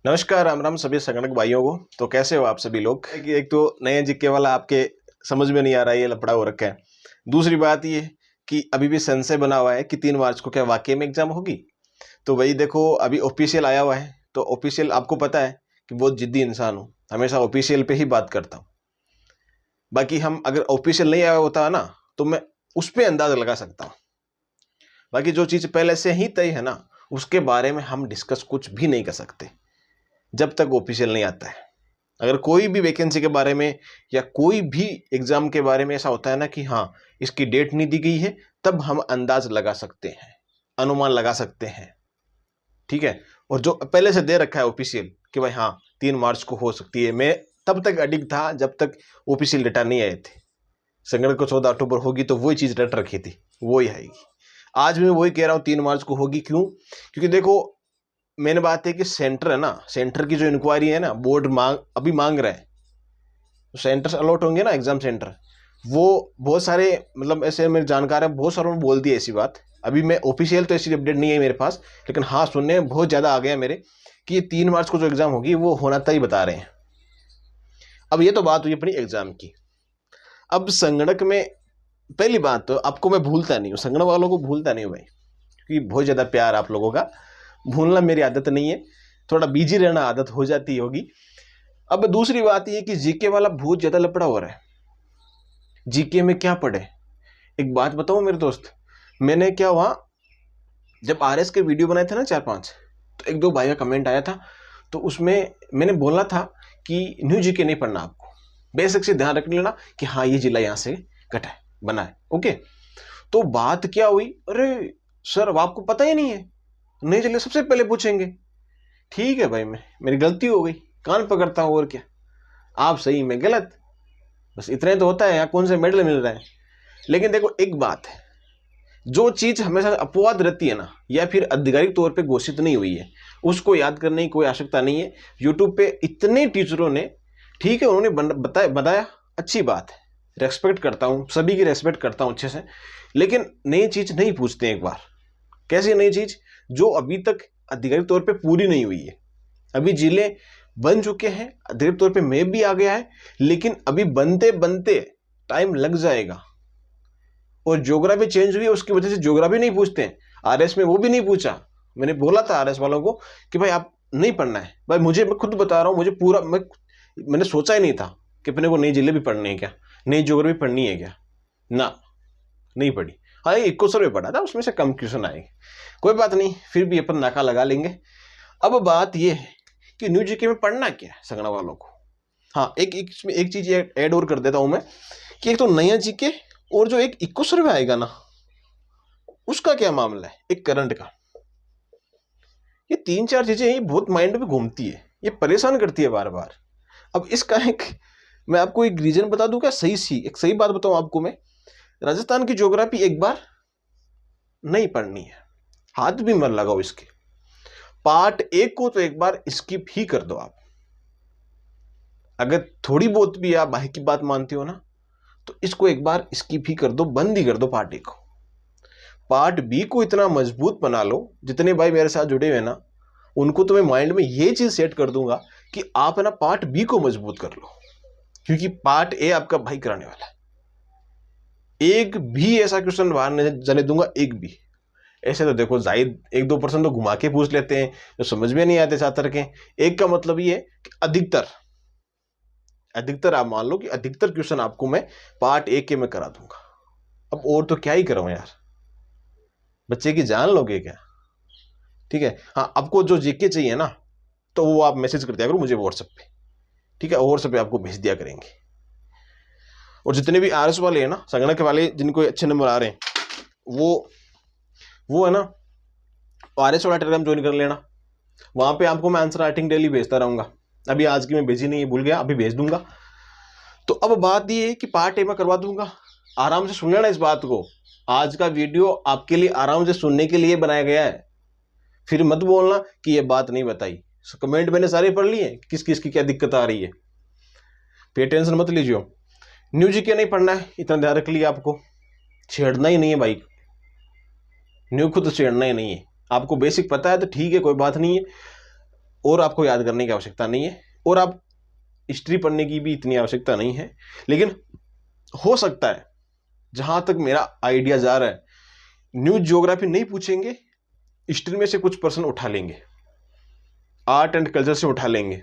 नमस्कार, राम राम सभी संगणक भाइयों को। तो कैसे हो आप सभी लोग? एक तो नए जीके वाला आपके समझ में नहीं आ रहा है, ये लफड़ा हो रखा है। दूसरी बात ये कि अभी भी संशय बना हुआ है कि 3 मार्च को क्या वाकई में एग्जाम होगी। तो वही देखो, अभी ऑफिशियल आया हुआ है। तो ऑफिशियल आपको पता है कि बहुत जिद्दी इंसान हूँ, हमेशा ऑफिशियल पे ही बात करता हूँ। बाकी हम अगर ऑफिशियल नहीं आया होता है ना, तो मैं उस पर अंदाजा लगा सकता हूँ। बाकी जो चीज़ पहले से ही तय है ना, उसके बारे में हम डिस्कस कुछ भी नहीं कर सकते जब तक ऑफिशियल नहीं आता है। अगर कोई भी वैकेंसी के बारे में या कोई भी एग्जाम के बारे में ऐसा होता है ना कि हाँ, इसकी डेट नहीं दी गई है, तब हम अंदाज लगा सकते हैं, अनुमान लगा सकते हैं। ठीक है। और जो पहले से दे रखा है ऑफिशियल कि भाई हाँ 3 मार्च को हो सकती है, मैं तब तक अडिग था जब तक ऑफिशियल डेटा नहीं आए थे। संगणक को 14 अक्टूबर होगी, तो वही चीज़ रट रखी थी, वही आएगी। आज मैं वही कह रहा हूँ 3 मार्च को होगी। क्यों? क्योंकि देखो, मेन बात है कि सेंटर है ना, सेंटर की जो इंक्वायरी है ना, बोर्ड अभी मांग रहा है। तो सेंटर्स अलॉट होंगे ना, एग्जाम सेंटर, वो बहुत सारे, मतलब ऐसे मेरे जानकार है, बहुत सारों ने बोल दी ऐसी बात। अभी मैं ऑफिशियल तो ऐसी अपडेट नहीं है मेरे पास, लेकिन हाँ सुनने में बहुत ज़्यादा आ गया मेरे कि ये 3 मार्च को जो एग्ज़ाम होगी वो होना तय बता रहे हैं। अब ये तो बात हुई अपनी एग्ज़ाम की। अब संगणक में पहली बात तो आपको मैं भूलता नहीं हूँ, संगणक वालों को भूलता नहीं हूँ भाई, क्योंकि बहुत ज़्यादा प्यार आप लोगों का। भूलना मेरी आदत नहीं है, थोड़ा बिजी रहना आदत हो जाती होगी। अब दूसरी बात ये कि जीके वाला बहुत ज़्यादा लपड़ा हो रहा है। जीके में क्या पढ़े? एक बात बताऊं मेरे दोस्त, मैंने क्या हुआ, जब आरएस के वीडियो बनाए थे ना 4-5, तो एक दो भाई का कमेंट आया था। तो उसमें मैंने बोला था कि न्यू जीके नहीं पढ़ना, आपको बेसिक से ध्यान रख लेना कि हाँ ये जिला यहाँ से कटा है, बना है, ओके। तो बात क्या हुई, अरे सर अब आपको पता ही नहीं है, नहीं चलिए सबसे पहले पूछेंगे। ठीक है भाई, मेरी गलती हो गई, कान पकड़ता हूँ, और क्या, आप सही मैं गलत, बस इतने तो होता है। यहाँ कौन से मेडल मिल रहे हैं। लेकिन देखो एक बात है, जो चीज हमेशा अपवाद रहती है ना, या फिर आधिकारिक तौर पे घोषित नहीं हुई है, उसको याद करने की कोई आवश्यकता नहीं है। यूट्यूब पे इतने टीचरों ने, ठीक है उन्होंने बताया, अच्छी बात है, रेस्पेक्ट करता हूँ, सभी की रेस्पेक्ट करता हूँ अच्छे से। लेकिन नई चीज नहीं पूछते एक बार। कैसी नई चीज? जो अभी तक आधिकारिक तौर पे पूरी नहीं हुई है। अभी जिले बन चुके हैं, आधिकारिक तौर पे मैप भी आ गया है, लेकिन अभी बनते बनते टाइम लग जाएगा। और ज्योग्राफी चेंज हुई है, उसकी वजह से ज्योग्राफी नहीं पूछते हैं। आरएस में वो भी नहीं पूछा। मैंने बोला था आरएस वालों को कि भाई आप नहीं पढ़ना है भाई, मैं खुद बता रहा हूँ, मुझे पूरा मैंने सोचा ही नहीं था कि अपने को नई जिले भी पढ़नी है क्या, नई ज्योग्राफी पढ़नी है क्या, ना नहीं पढ़ी। हाँ, इक्को सर्वे पढ़ा था, उसमें से कम क्वेश्चन आएंगे, कोई बात नहीं, फिर भी अपन नाका लगा लेंगे। अब बात यह है कि न्यू जीके में पढ़ना क्या है संगणक वालों को। हाँ, इसमें एक चीज ऐड और कर देता हूं मैं, कि एक तो नया जीके, और जो एक इक्को सर्वे आएगा ना, उसका क्या मामला है, एक करंट का। ये 3-4 चीजें ये बहुत माइंड में घूमती है, ये परेशान करती है बार बार। अब इसका एक मैं आपको एक रीजन बता दूं क्या, एक सही बात बताऊं आपको मैं। राजस्थान की ज्योग्राफी एक बार नहीं पढ़नी है, हाथ भी मत लगाओ इसके। पार्ट 1 को तो एक बार स्किप ही कर दो आप। अगर थोड़ी बहुत भी आप भाई की बात मानते हो ना, तो इसको एक बार स्किप ही कर दो, बंद ही कर दो पार्ट 1 को। पार्ट बी को इतना मजबूत बना लो, जितने भाई मेरे साथ जुड़े हुए ना, उनको तो मैं माइंड में ये चीज सेट कर दूंगा कि आप है ना पार्ट बी को मजबूत कर लो, क्योंकि पार्ट ए आपका भाई कराने वाला है। एक भी ऐसा क्वेश्चन बाहर नहीं जाने दूंगा, एक भी। ऐसे तो देखो जाहिर 1-2% तो घुमा के पूछ लेते हैं, जो समझ में नहीं आते छात्र के। एक का मतलब ये है कि अधिकतर आप मान लो कि अधिकतर क्वेश्चन आपको मैं पार्ट 1 के में करा दूंगा। अब और तो क्या ही करूं यार, बच्चे की जान लोगे क्या। ठीक है। हाँ, आपको जो जीके चाहिए ना, तो वो आप मैसेज कर दिया करो मुझे व्हाट्सएप पे। ठीक है, व्हाट्सएप पे आपको भेज दिया करेंगे। और जितने भी आरएस वाले हैं ना, संगणक वाले जिनको अच्छे नंबर आ रहे हैं, वो है ना, आरएस वाला टेलीग्राम ज्वाइन कर लेना। वहां पे आपको मैं आंसर राइटिंग डेली भेजता रहूंगा। अभी आज की मैं भेजी नहीं, भूल गया, अभी भेज दूंगा। तो अब बात ये है कि पार्ट ए में करवा दूंगा, आराम से सुन लेना इस बात को। आज का वीडियो आपके लिए आराम से सुनने के लिए बनाया गया है। फिर मत बोलना कि ये बात नहीं बताई। कमेंट मैंने सारे पढ़ लिए, किस किस की क्या दिक्कत आ रही है। फिर टेंशन मत लीजिए। न्यू जीके नहीं पढ़ना है, इतना ध्यान रख लिया, आपको छेड़ना ही नहीं है भाई, न्यू खुद छेड़ना ही नहीं है। आपको बेसिक पता है तो ठीक है, कोई बात नहीं है। और आपको याद करने की आवश्यकता नहीं है, और आप हिस्ट्री पढ़ने की भी इतनी आवश्यकता नहीं है। लेकिन हो सकता है, जहां तक मेरा आइडिया जा रहा है, न्यूज ज्योग्राफी नहीं पूछेंगे, हिस्ट्री में से कुछ पर्सन उठा लेंगे, आर्ट एंड कल्चर से उठा लेंगे।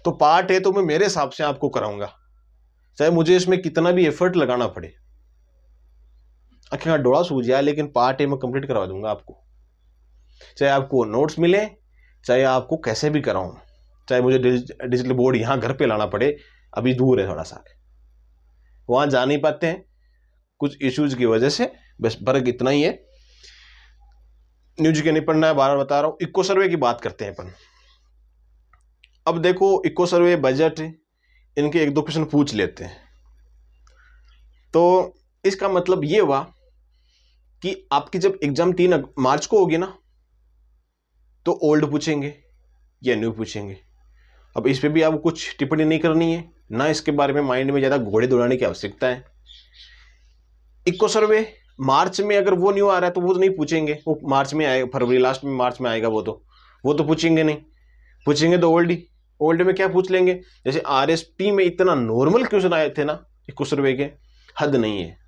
तो पार्ट है तो मैं मेरे हिसाब से आपको कराऊंगा, चाहे मुझे इसमें कितना भी एफर्ट लगाना पड़े, आखिर का डोड़ा सूझ जाए, लेकिन पार्ट है मैं कंप्लीट करवा दूंगा आपको। चाहे आपको नोट्स मिले, चाहे आपको कैसे भी कराऊं, चाहे मुझे डिजिटल बोर्ड यहाँ घर पे लाना पड़े, अभी दूर है थोड़ा सा, वहां जा नहीं पाते हैं कुछ इश्यूज की वजह से, बस फर्क इतना ही है। न्यूज के नहीं पढ़ना है, बार बार बता रहा हूं। इको सर्वे की बात करते हैं अपन। अब देखो, इको सर्वे, बजट, इनके एक दो क्वेश्चन पूछ लेते हैं। तो इसका मतलब ये हुआ कि आपकी जब एग्जाम 3 मार्च को होगी ना, तो ओल्ड पूछेंगे या न्यू पूछेंगे। अब इस पे भी आपको कुछ टिप्पणी नहीं करनी है, ना इसके बारे में माइंड में ज्यादा घोड़े दौड़ाने की आवश्यकता है। इको सर्वे मार्च में अगर वो न्यू आ रहा है तो वो तो नहीं पूछेंगे, वो मार्च में आएगा, फरवरी लास्ट में, मार्च में आएगा, वो तो पूछेंगे नहीं। पूछेंगे तो ओल्ड ही। ओल्ड में क्या पूछ लेंगे, जैसे आरएसपी में इतना नॉर्मल क्वेश्चन आए थे ना इको सर्वे के, हद नहीं है,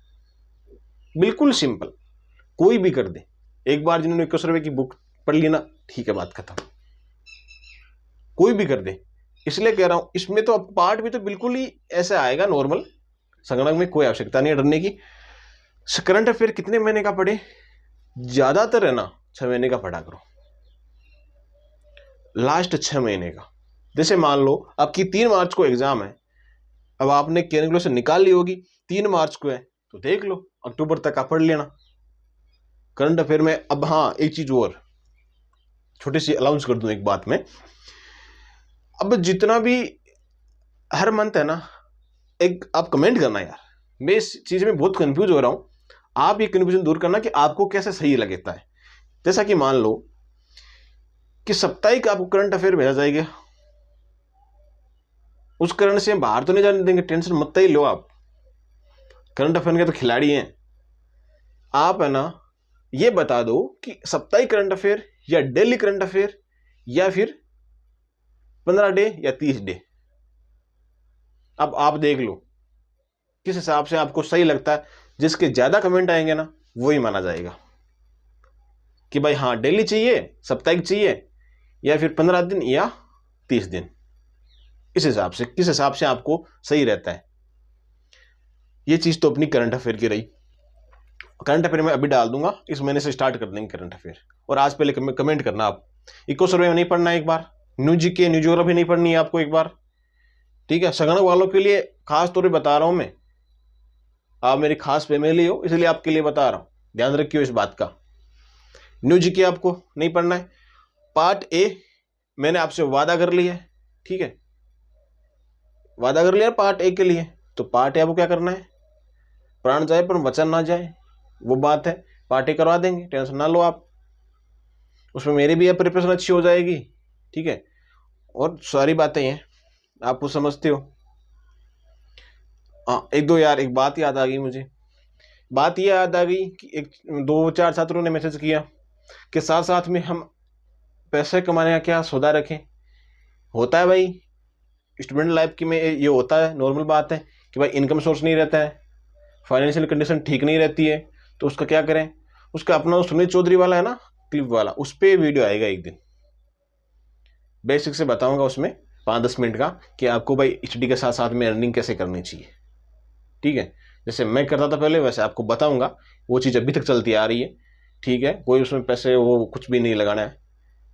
बिल्कुल सिंपल, कोई भी कर दे। एक बार जिन्होंने इको सर्वे की बुक पढ़ ली ना, ठीक है, बात खत्म, कोई भी कर दे। इसलिए कह रहा हूं, इसमें तो अब पार्ट भी तो बिल्कुल ही ऐसा आएगा नॉर्मल, संगणक में कोई आवश्यकता नहीं है डरने की। करंट अफेयर कितने महीने का पढ़े, ज्यादातर है ना 6 महीने का पढ़ा करो, लास्ट 6 महीने का। जैसे मान लो आपकी 3 मार्च को एग्जाम है, अब आपने कैलकुलेशन निकाल ली होगी, 3 मार्च को है तो देख लो अक्टूबर तक आप पढ़ लेना करंट अफेयर में। अब हाँ, एक चीज और छोटी सी अलाउंस कर दूं एक बात में, अब जितना भी हर मंथ है ना, एक आप कमेंट करना यार, मैं इस चीज में बहुत कंफ्यूज हो रहा हूं, आप ये कंफ्यूजन दूर करना कि आपको कैसे सही लगता है। जैसा कि मान लो कि साप्ताहिक आपको करंट अफेयर भेजा जाएगा, उस करंट से हम बाहर तो नहीं जाने देंगे, टेंशन मत ही लो आप, करंट अफेयर के तो खिलाड़ी हैं आप, है ना। ये बता दो कि साप्ताहिक करंट अफेयर या डेली करंट अफेयर या फिर 15 डे या 30 डे, अब आप देख लो किस हिसाब से आपको सही लगता है। जिसके ज्यादा कमेंट आएंगे ना, वही माना जाएगा कि भाई हाँ डेली चाहिए, साप्ताहिक चाहिए, या फिर 15 दिन या 30 दिन, इस हिसाब से किस हिसाब से आपको सही रहता है। ये चीज तो अपनी करंट अफेयर की रही। करंट अफेयर में अभी डाल दूंगा, इस महीने से स्टार्ट कर देंगे करंट अफेयर। और आज पहले कमेंट करना आप, इको सर्वे में नहीं पढ़ना है एक बार, न्यू जीके न्यू ज्योग्राफी नहीं पढ़नी है आपको एक बार, ठीक है। संगणक वालों के लिए खास तौर पे बता रहा हूं मैं, आप मेरी खास फैमिली हो इसलिए आपके लिए बता रहा हूं, ध्यान रखियो इस बात का। न्यू जीके आपको नहीं पढ़ना है। पार्ट ए मैंने आपसे वादा कर लिया है, ठीक है, वादा कर लिया पार्ट ए के लिए, तो पार्ट ए आपको क्या करना है, प्राण जाए पर वचन ना जाए, वो बात है। पार्ट ए करवा देंगे, टेंशन ना लो आप, उसमें मेरी भी प्रिपरेशन अच्छी हो जाएगी, ठीक है। और सारी बातें हैं आप समझते हो। हाँ, एक दो यार, एक बात याद आ गई मुझे, बात ये याद आ गई कि एक 2-4 छात्रों ने मैसेज किया कि साथ साथ में हम पैसे कमाने का क्या सौदा रखें। होता है भाई, स्टूडेंट लाइफ की में ये होता है, नॉर्मल बात है कि भाई इनकम सोर्स नहीं रहता है, फाइनेंशियल कंडीशन ठीक नहीं रहती है, तो उसका क्या करें। उसका अपना सुनील चौधरी वाला है ना क्लिप वाला, उस पर वीडियो आएगा एक दिन, बेसिक से बताऊंगा उसमें 5-10 मिनट का कि आपको भाई एचडी के साथ साथ में अर्निंग कैसे करनी चाहिए, ठीक है। जैसे मैं करता था पहले वैसे आपको बताऊंगा, वो चीज़ अभी तक चलती आ रही है, ठीक है। कोई उसमें पैसे वो कुछ भी नहीं लगाना है,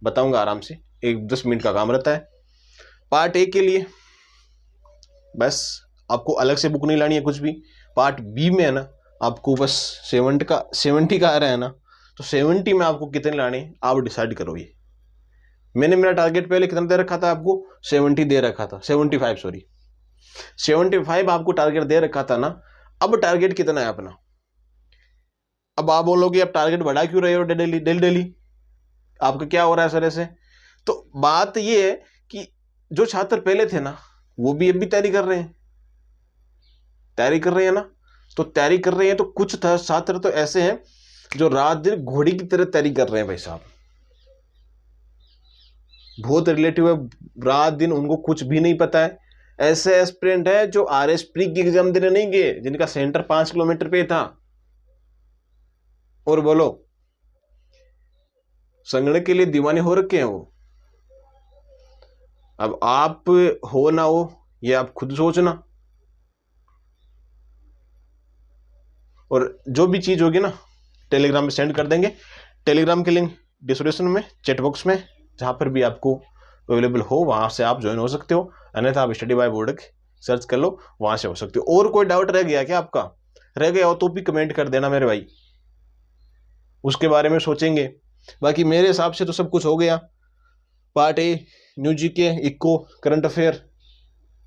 बताऊंगा आराम से, 1-10 मिनट का काम रहता है। पार्ट ए के लिए बस आपको अलग से बुक नहीं लानी है कुछ भी। पार्ट बी में है ना, आपको बस 70 का आ रहा है ना, तो 70 में आपको कितने लाने आप डिसाइड करो। ये मैंने मेरा टारगेट पहले कितना दे रखा था आपको, 70 दे रखा था, 75 सॉरी, 75 आपको टारगेट दे रखा था ना। अब टारगेट कितना है अपना, अब आप बोलोगे अब टारगेट बढ़ा क्यों रहे हो डेली डेली, आपका क्या हो रहा है सर ऐसे। तो बात ये है कि जो छात्र पहले थे ना, वो भी अब भी तैयारी कर रहे हैं, ना, तो तैयारी कर रहे हैं। तो कुछ छात्र तो ऐसे हैं जो रात दिन घोड़ी की तरह तैयारी कर रहे हैं भाई साहब, बहुत रिलेटिव है, रात दिन उनको कुछ भी नहीं पता है। ऐसे एस्पिरेंट है जो RS प्री की एग्जाम देने नहीं गए, जिनका सेंटर 5 किलोमीटर पे था। और बोलो, संगणक के लिए दीवाने हो रखे हैं वो। अब आप हो ना हो ये आप खुद सोचना। और जो भी चीज होगी ना टेलीग्राम में सेंड कर देंगे। टेलीग्राम की लिंक डिस्क्रिप्शन में, चैट बॉक्स में, जहां पर भी आपको अवेलेबल हो वहां से आप ज्वाइन हो सकते हो। अन्यथा आप स्टडी बाय बोर्ड सर्च कर लो, वहां से हो सकते हो। और कोई डाउट रह गया क्या आपका? रह गया हो तो भी कमेंट कर देना मेरे भाई, उसके बारे में सोचेंगे। बाकी मेरे हिसाब से तो सब कुछ हो गया। Part A new GK, eco, current affair.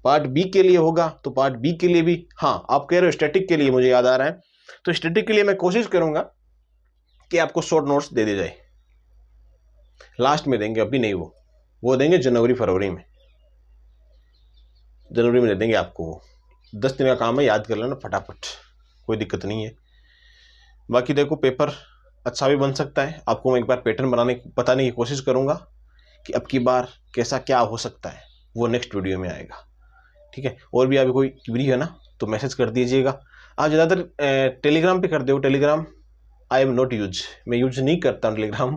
Part B के लिए होगा तो पार्ट बी के लिए भी, हाँ आप कह रहे हो स्टैटिक के लिए, मुझे याद आ रहा है, तो स्टैटिक के लिए मैं कोशिश करूंगा कि आपको शॉर्ट नोट्स दे दिए जाए। लास्ट में देंगे, अभी नहीं, वो देंगे जनवरी फरवरी में, जनवरी में दे देंगे आपको। वो 10 दिन का काम है, याद कर लेना फटाफट, कोई दिक्कत नहीं है। बाकी देखो पेपर अच्छा भी बन सकता है। आपको मैं एक बार पैटर्न बताने की कोशिश करूंगा कि अब की बार कैसा क्या हो सकता है, वो नेक्स्ट वीडियो में आएगा। ठीक है, और भी अभी कोई क्वेरी है ना तो मैसेज कर दीजिएगा। आप ज़्यादातर टेलीग्राम पे कर दो। Telegram I am not use, मैं यूज नहीं करता हूँ टेलीग्राम।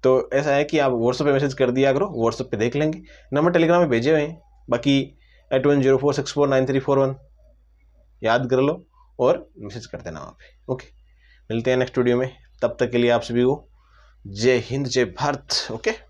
तो ऐसा है कि आप व्हाट्सएप पे मैसेज कर दिया करो, व्हाट्सएप पे देख लेंगे। नंबर टेलीग्राम में भेजे हुए हैं, बाकी 8104649341 याद कर लो और मैसेज कर देना वहाँ पे। ओके, मिलते हैं नेक्स्ट वीडियो में, तब तक के लिए आप सभी को जय हिंद जय भारत। ओके।